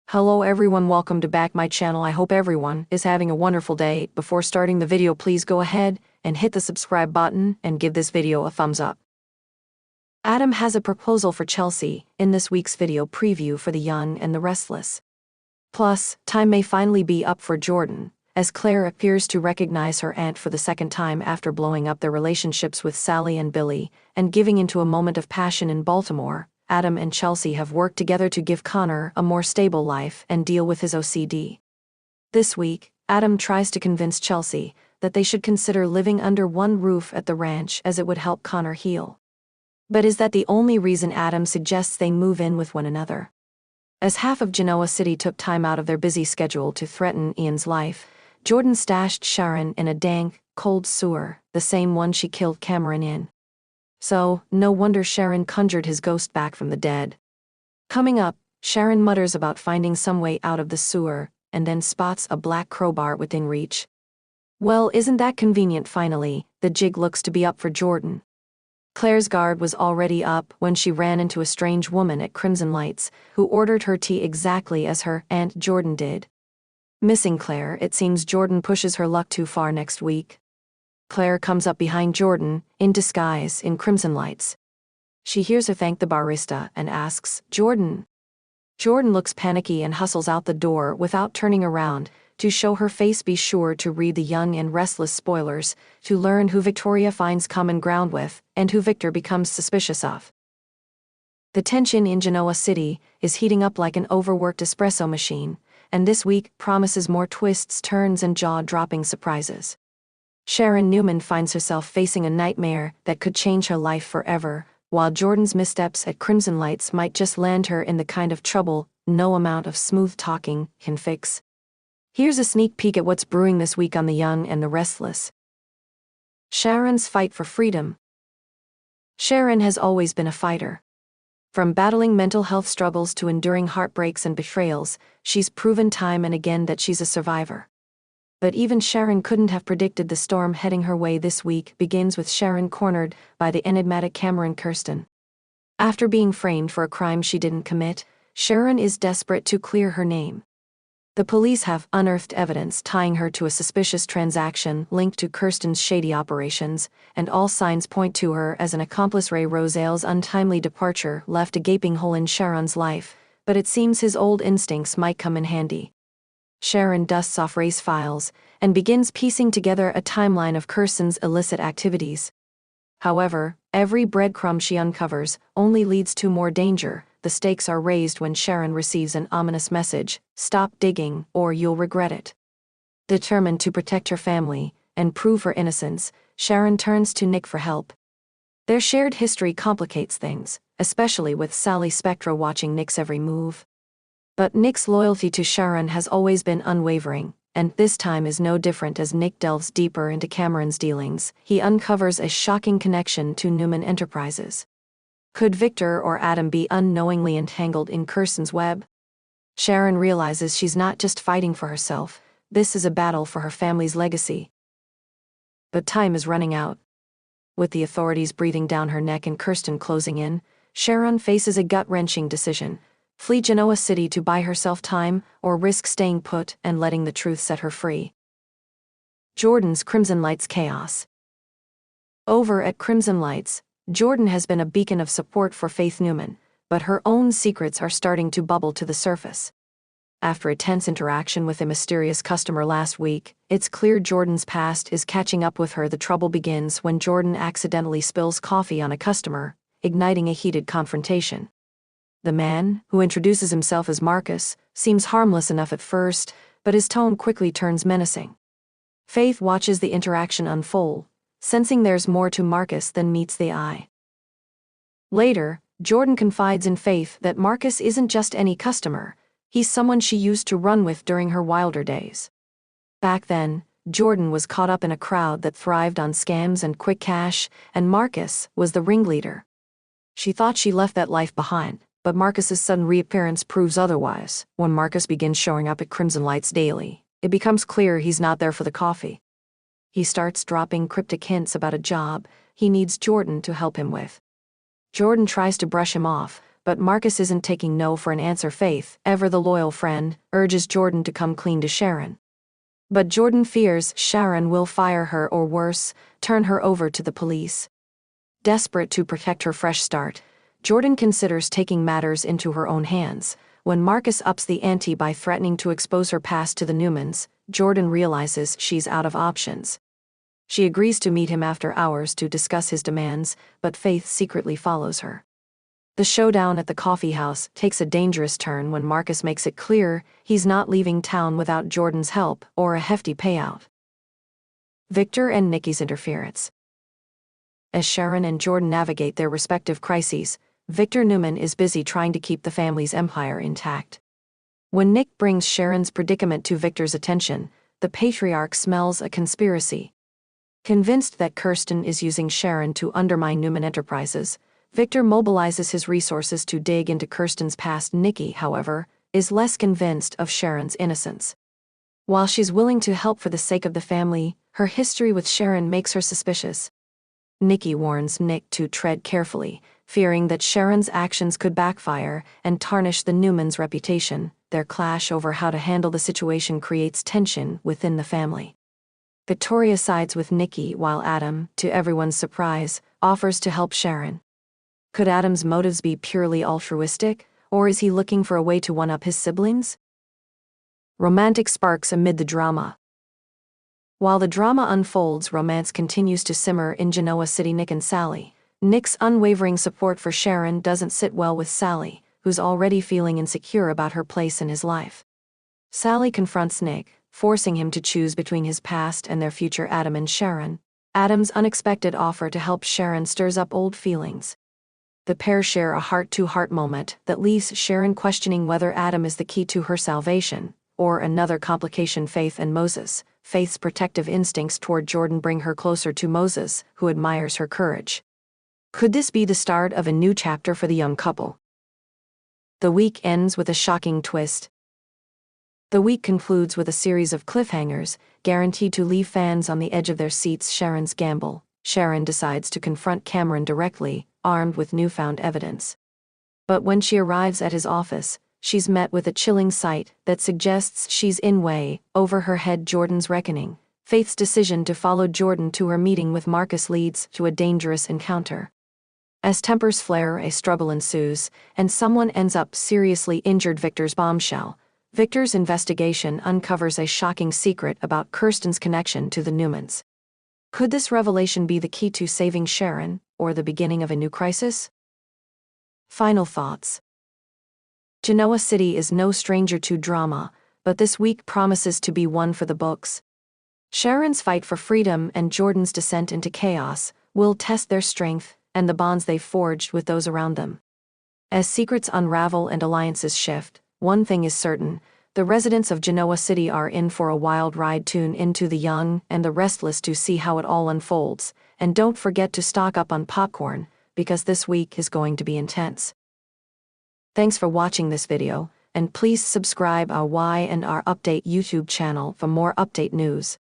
Hello everyone, welcome to back my channel. I hope everyone is having a wonderful day. Before starting the video, please go ahead and hit the subscribe button and give this video a thumbs up. Adam has a proposal for Chelsea in this week's video preview for The Young and the Restless. Plus, time may finally be up for Jordan, as Claire appears to recognize her aunt for the second time after blowing up their relationships with Sally and Billy and giving into a moment of passion in Baltimore. Adam and Chelsea have worked together to give Connor a more stable life and deal with his OCD. This week, Adam tries to convince Chelsea that they should consider living under one roof at the ranch as it would help Connor heal. But is that the only reason Adam suggests they move in with one another? As half of Genoa City took time out of their busy schedule to threaten Ian's life, Jordan stashed Sharon in a dank, cold sewer, the same one she killed Cameron in. So, no wonder Sharon conjured his ghost back from the dead. Coming up, Sharon mutters about finding some way out of the sewer, and then spots a black crowbar within reach. Well, isn't that convenient? Finally, the jig looks to be up for Jordan. Claire's guard was already up when she ran into a strange woman at Crimson Lights, who ordered her tea exactly as her Aunt Jordan did. Missing Claire, it seems Jordan pushes her luck too far next week. Claire comes up behind Jordan, in disguise, in Crimson Lights. She hears her thank the barista and asks, "Jordan?" Jordan looks panicky and hustles out the door without turning around, to show her face. Be sure to read The Young and Restless spoilers, to learn who Victoria finds common ground with, and who Victor becomes suspicious of. The tension in Genoa City is heating up like an overworked espresso machine, and this week promises more twists, turns, and jaw-dropping surprises. Sharon Newman finds herself facing a nightmare that could change her life forever, while Jordan's missteps at Crimson Lights might just land her in the kind of trouble no amount of smooth talking can fix. Here's a sneak peek at what's brewing this week on The Young and the Restless. Sharon's fight for freedom. Sharon has always been a fighter. From battling mental health struggles to enduring heartbreaks and betrayals, she's proven time and again that she's a survivor. But even Sharon couldn't have predicted the storm heading her way this week. Begins with Sharon cornered by the enigmatic Cameron Kirsten. After being framed for a crime she didn't commit, Sharon is desperate to clear her name. The police have unearthed evidence tying her to a suspicious transaction linked to Kirsten's shady operations, and all signs point to her as an accomplice. Ray Roselle's untimely departure left a gaping hole in Sharon's life, but it seems his old instincts might come in handy. Sharon dusts off Ray's files and begins piecing together a timeline of Kirsten's illicit activities. However, every breadcrumb she uncovers only leads to more danger. The stakes are raised when Sharon receives an ominous message: "Stop digging, or you'll regret it." Determined to protect her family and prove her innocence, Sharon turns to Nick for help. Their shared history complicates things, especially with Sally Spectra watching Nick's every move. But Nick's loyalty to Sharon has always been unwavering, and this time is no different. As Nick delves deeper into Cameron's dealings, he uncovers a shocking connection to Newman Enterprises. Could Victor or Adam be unknowingly entangled in Kirsten's web? Sharon realizes she's not just fighting for herself, this is a battle for her family's legacy. But time is running out. With the authorities breathing down her neck and Kirsten closing in, Sharon faces a gut-wrenching decision: flee Genoa City to buy herself time, or risk staying put and letting the truth set her free. Jordan's Crimson Lights chaos. Over at Crimson Lights, Jordan has been a beacon of support for Faith Newman, but her own secrets are starting to bubble to the surface. After a tense interaction with a mysterious customer last week, it's clear Jordan's past is catching up with her. The trouble begins when Jordan accidentally spills coffee on a customer, igniting a heated confrontation. The man, who introduces himself as Marcus, seems harmless enough at first, but his tone quickly turns menacing. Faith watches the interaction unfold, sensing there's more to Marcus than meets the eye. Later, Jordan confides in Faith that Marcus isn't just any customer, he's someone she used to run with during her wilder days. Back then, Jordan was caught up in a crowd that thrived on scams and quick cash, and Marcus was the ringleader. She thought she left that life behind, but Marcus's sudden reappearance proves otherwise. When Marcus begins showing up at Crimson Lights daily, it becomes clear he's not there for the coffee. He starts dropping cryptic hints about a job he needs Jordan to help him with. Jordan tries to brush him off, but Marcus isn't taking no for an answer. Faith, ever the loyal friend, urges Jordan to come clean to Sharon. But Jordan fears Sharon will fire her or worse, turn her over to the police. Desperate to protect her fresh start, Jordan considers taking matters into her own hands. When Marcus ups the ante by threatening to expose her past to the Newmans, Jordan realizes she's out of options. She agrees to meet him after hours to discuss his demands, but Faith secretly follows her. The showdown at the coffee house takes a dangerous turn when Marcus makes it clear he's not leaving town without Jordan's help or a hefty payout. Victor and Nikki's interference. As Sharon and Jordan navigate their respective crises, Victor Newman is busy trying to keep the family's empire intact. When Nick brings Sharon's predicament to Victor's attention, the patriarch smells a conspiracy. Convinced that Kirsten is using Sharon to undermine Newman Enterprises, Victor mobilizes his resources to dig into Kirsten's past. Nikki, however, is less convinced of Sharon's innocence. While she's willing to help for the sake of the family, her history with Sharon makes her suspicious. Nikki warns Nick to tread carefully, fearing that Sharon's actions could backfire and tarnish the Newmans' reputation. Their clash over how to handle the situation creates tension within the family. Victoria sides with Nikki while Adam, to everyone's surprise, offers to help Sharon. Could Adam's motives be purely altruistic, or is he looking for a way to one-up his siblings? Romantic sparks amid the drama. While the drama unfolds, romance continues to simmer in Genoa City. Nick and Sally. Nick's unwavering support for Sharon doesn't sit well with Sally, who's already feeling insecure about her place in his life. Sally confronts Nick, forcing him to choose between his past and their future. Adam and Sharon. Adam's unexpected offer to help Sharon stirs up old feelings. The pair share a heart-to-heart moment that leaves Sharon questioning whether Adam is the key to her salvation, or another complication. Faith and Moses. Faith's protective instincts toward Jordan bring her closer to Moses, who admires her courage. Could this be the start of a new chapter for the young couple? The week ends with a shocking twist. The week concludes with a series of cliffhangers, guaranteed to leave fans on the edge of their seats. Sharon's gamble. Sharon decides to confront Cameron directly, armed with newfound evidence. But when she arrives at his office, she's met with a chilling sight that suggests she's in way over her head. Jordan's reckoning. Faith's decision to follow Jordan to her meeting with Marcus leads to a dangerous encounter. As tempers flare, a struggle ensues, and someone ends up seriously injured. Victor's bombshell. Victor's investigation uncovers a shocking secret about Kirsten's connection to the Newmans. Could this revelation be the key to saving Sharon, or the beginning of a new crisis? Final thoughts. Genoa City is no stranger to drama, but this week promises to be one for the books. Sharon's fight for freedom and Jordan's descent into chaos will test their strength and the bonds they've forged with those around them. As secrets unravel and alliances shift, one thing is certain: the residents of Genoa City are in for a wild ride. Tune into the young and the restless to see how it all unfolds, and don't forget to stock up on popcorn, because this week is going to be intense. Thanks for watching this video, and please subscribe our Y and R Update YouTube channel for more update news.